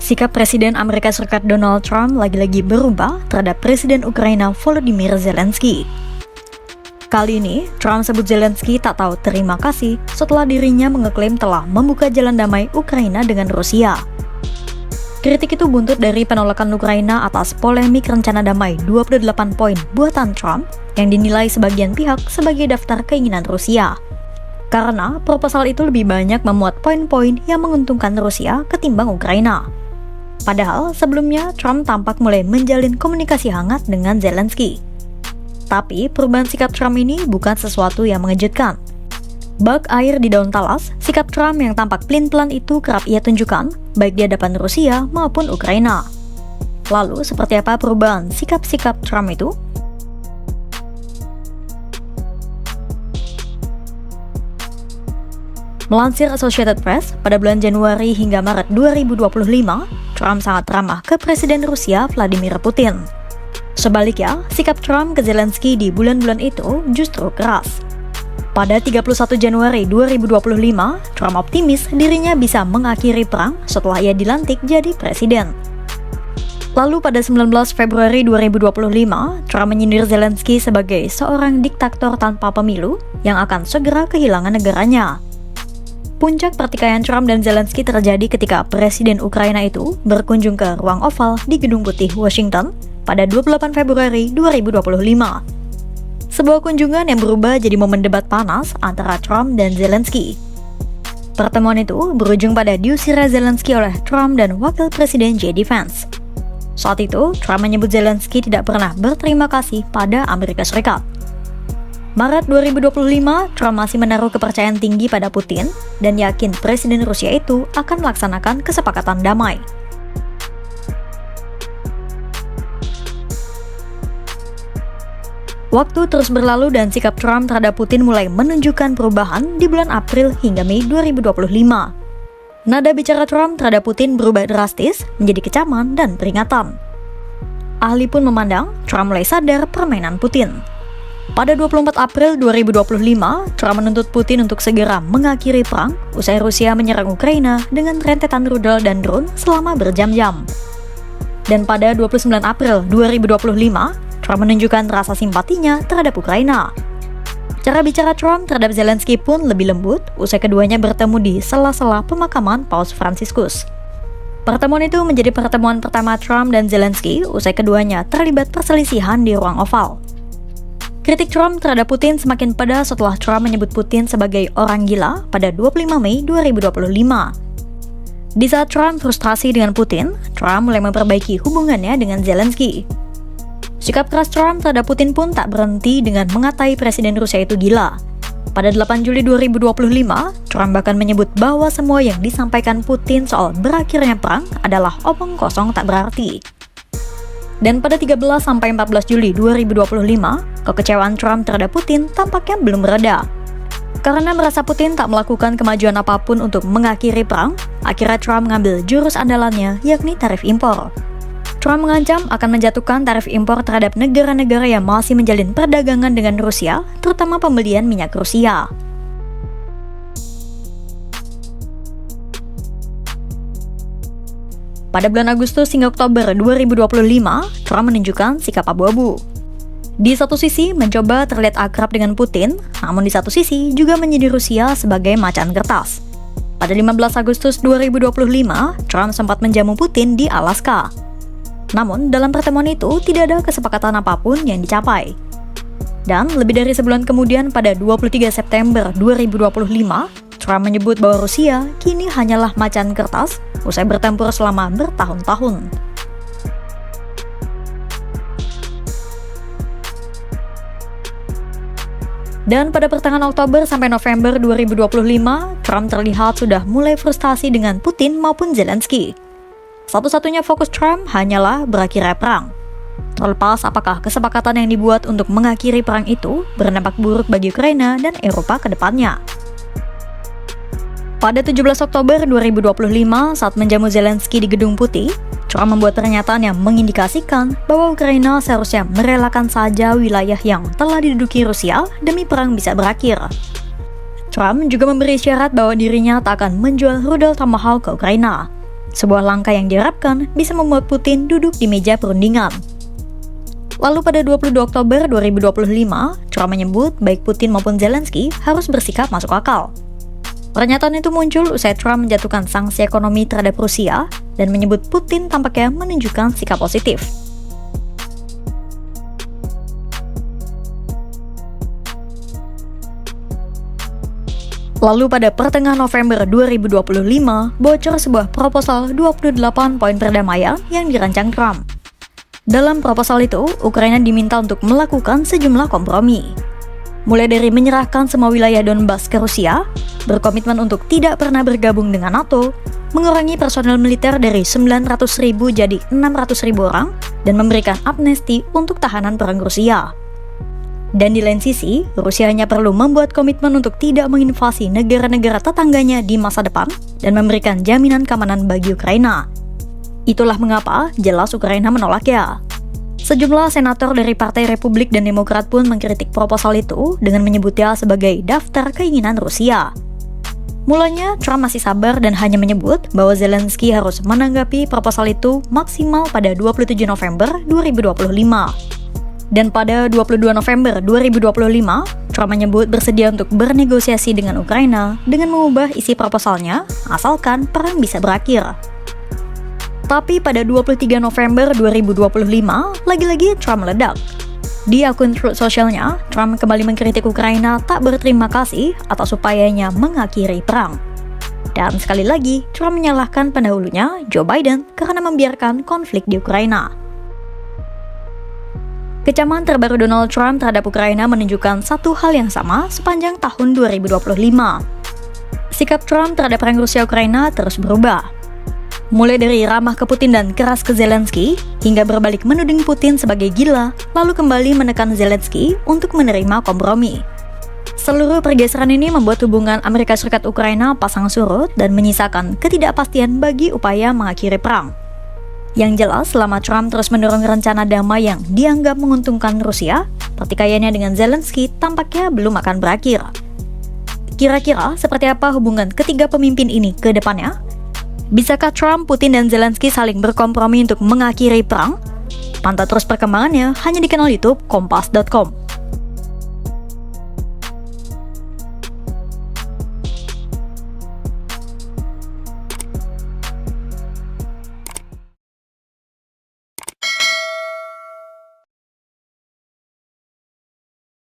Sikap Presiden Amerika Serikat Donald Trump lagi-lagi berubah terhadap Presiden Ukraina Volodymyr Zelensky. Kali ini, Trump sebut Zelensky tak tahu terima kasih setelah dirinya mengeklaim telah membuka jalan damai Ukraina dengan Rusia. Kritik itu buntut dari penolakan Ukraina atas polemik rencana damai 28 poin buatan Trump yang dinilai sebagian pihak sebagai daftar keinginan Rusia. Karena proposal itu lebih banyak memuat poin-poin yang menguntungkan Rusia ketimbang Ukraina. Padahal sebelumnya Trump tampak mulai menjalin komunikasi hangat dengan Zelensky. Tapi perubahan sikap Trump ini bukan sesuatu yang mengejutkan. Bak air di daun talas, sikap Trump yang tampak pelin-pelan itu kerap ia tunjukkan, baik di hadapan Rusia maupun Ukraina. Lalu, seperti apa perubahan sikap-sikap Trump itu? Melansir Associated Press, pada bulan Januari hingga Maret 2025, Trump sangat ramah ke Presiden Rusia Vladimir Putin. Sebaliknya, sikap Trump ke Zelensky di bulan-bulan itu justru keras. Pada 31 Januari 2025, Trump optimis dirinya bisa mengakhiri perang setelah ia dilantik jadi presiden. Lalu pada 19 Februari 2025, Trump menyindir Zelensky sebagai seorang diktator tanpa pemilu yang akan segera kehilangan negaranya. Puncak pertikaian Trump dan Zelensky terjadi ketika Presiden Ukraina itu berkunjung ke Ruang Oval di Gedung Putih, Washington pada 28 Februari 2025. Sebuah kunjungan yang berubah jadi momen debat panas antara Trump dan Zelensky. Pertemuan itu berujung pada diusirnya Zelensky oleh Trump dan Wakil Presiden J.D. Vance. Saat itu, Trump menyebut Zelensky tidak pernah berterima kasih pada Amerika Serikat. Maret 2025, Trump masih menaruh kepercayaan tinggi pada Putin dan yakin Presiden Rusia itu akan melaksanakan kesepakatan damai. Waktu terus berlalu dan sikap Trump terhadap Putin mulai menunjukkan perubahan di bulan April hingga Mei 2025. Nada bicara Trump terhadap Putin berubah drastis menjadi kecaman dan peringatan. Ahli pun memandang Trump mulai sadar permainan Putin. Pada 24 April 2025, Trump menuntut Putin untuk segera mengakhiri perang usai Rusia menyerang Ukraina dengan rentetan rudal dan drone selama berjam-jam. Dan pada 29 April 2025, Trump menunjukkan rasa simpatinya terhadap Ukraina. Cara bicara Trump terhadap Zelensky pun lebih lembut usai keduanya bertemu di sela-sela pemakaman Paus Fransiskus. Pertemuan itu menjadi pertemuan pertama Trump dan Zelensky usai keduanya terlibat perselisihan di Ruang Oval. Kritik Trump terhadap Putin semakin pedas setelah Trump menyebut Putin sebagai orang gila pada 25 Mei 2025. Di saat Trump frustrasi dengan Putin, Trump mulai memperbaiki hubungannya dengan Zelensky. Sikap keras Trump terhadap Putin pun tak berhenti dengan mengatai Presiden Rusia itu gila. Pada 8 Juli 2025, Trump bahkan menyebut bahwa semua yang disampaikan Putin soal berakhirnya perang adalah omong kosong tak berarti. Dan pada 13-14 Juli 2025, kekecewaan Trump terhadap Putin tampaknya belum mereda. Karena merasa Putin tak melakukan kemajuan apapun untuk mengakhiri perang, akhirnya Trump mengambil jurus andalannya, yakni tarif impor. Trump mengancam akan menjatuhkan tarif impor terhadap negara-negara yang masih menjalin perdagangan dengan Rusia, terutama pembelian minyak Rusia. Pada bulan Agustus hingga Oktober 2025, Trump menunjukkan sikap abu-abu. Di satu sisi mencoba terlihat akrab dengan Putin, namun di satu sisi juga menyindir Rusia sebagai macan kertas. Pada 15 Agustus 2025, Trump sempat menjamu Putin di Alaska. Namun dalam pertemuan itu tidak ada kesepakatan apapun yang dicapai. Dan lebih dari sebulan kemudian pada 23 September 2025, Trump menyebut bahwa Rusia kini hanyalah macan kertas usai bertempur selama bertahun-tahun. Dan pada pertengahan Oktober sampai November 2025, Trump terlihat sudah mulai frustasi dengan Putin maupun Zelensky. Satu-satunya fokus Trump hanyalah berakhirnya perang. Terlepas apakah kesepakatan yang dibuat untuk mengakhiri perang itu berdampak buruk bagi Ukraina dan Eropa ke depannya. Pada 17 Oktober 2025, saat menjamu Zelensky di Gedung Putih, Trump membuat pernyataan yang mengindikasikan bahwa Ukraina seharusnya merelakan saja wilayah yang telah diduduki Rusia demi perang bisa berakhir. Trump juga memberi isyarat bahwa dirinya tak akan menjual rudal Tomahawk ke Ukraina. Sebuah langkah yang diharapkan bisa membuat Putin duduk di meja perundingan. Lalu pada 22 Oktober 2025, Trump menyebut baik Putin maupun Zelensky harus bersikap masuk akal. Pernyataan itu muncul usai Trump menjatuhkan sanksi ekonomi terhadap Rusia dan menyebut Putin tampaknya menunjukkan sikap positif. Lalu pada pertengahan November 2025, bocor sebuah proposal 28 poin perdamaian yang dirancang Trump. Dalam proposal itu, Ukraina diminta untuk melakukan sejumlah kompromi. Mulai dari menyerahkan semua wilayah Donbas ke Rusia, berkomitmen untuk tidak pernah bergabung dengan NATO, mengurangi personel militer dari 900.000 jadi 600.000 orang, dan memberikan amnesti untuk tahanan perang Rusia. Dan di lain sisi, Rusia hanya perlu membuat komitmen untuk tidak menginvasi negara-negara tetangganya di masa depan dan memberikan jaminan keamanan bagi Ukraina. Itulah mengapa jelas Ukraina menolaknya. Sejumlah senator dari Partai Republik dan Demokrat pun mengkritik proposal itu dengan menyebutnya sebagai daftar keinginan Rusia. Mulanya, Trump masih sabar dan hanya menyebut bahwa Zelensky harus menanggapi proposal itu maksimal pada 27 November 2025. Dan pada 22 November 2025, Trump menyebut bersedia untuk bernegosiasi dengan Ukraina dengan mengubah isi proposalnya, asalkan perang bisa berakhir. Tapi pada 23 November 2025, lagi-lagi Trump meledak. Di akun Truth Social-nya, Trump kembali mengkritik Ukraina tak berterima kasih atas upayanya mengakhiri perang. Dan sekali lagi, Trump menyalahkan pendahulunya, Joe Biden, karena membiarkan konflik di Ukraina. Kecaman terbaru Donald Trump terhadap Ukraina menunjukkan satu hal yang sama sepanjang tahun 2025. Sikap Trump terhadap perang Rusia-Ukraina terus berubah. Mulai dari ramah ke Putin dan keras ke Zelensky, hingga berbalik menuding Putin sebagai gila, lalu kembali menekan Zelensky untuk menerima kompromi. Seluruh pergeseran ini membuat hubungan Amerika Serikat-Ukraina pasang surut dan menyisakan ketidakpastian bagi upaya mengakhiri perang. Yang jelas, selama Trump terus mendorong rencana damai yang dianggap menguntungkan Rusia, pertikaiannya dengan Zelensky tampaknya belum akan berakhir. Kira-kira seperti apa hubungan ketiga pemimpin ini ke depannya? Bisakah Trump, Putin, dan Zelensky saling berkompromi untuk mengakhiri perang? Pantau terus perkembangannya hanya di kanal YouTube Kompas.com.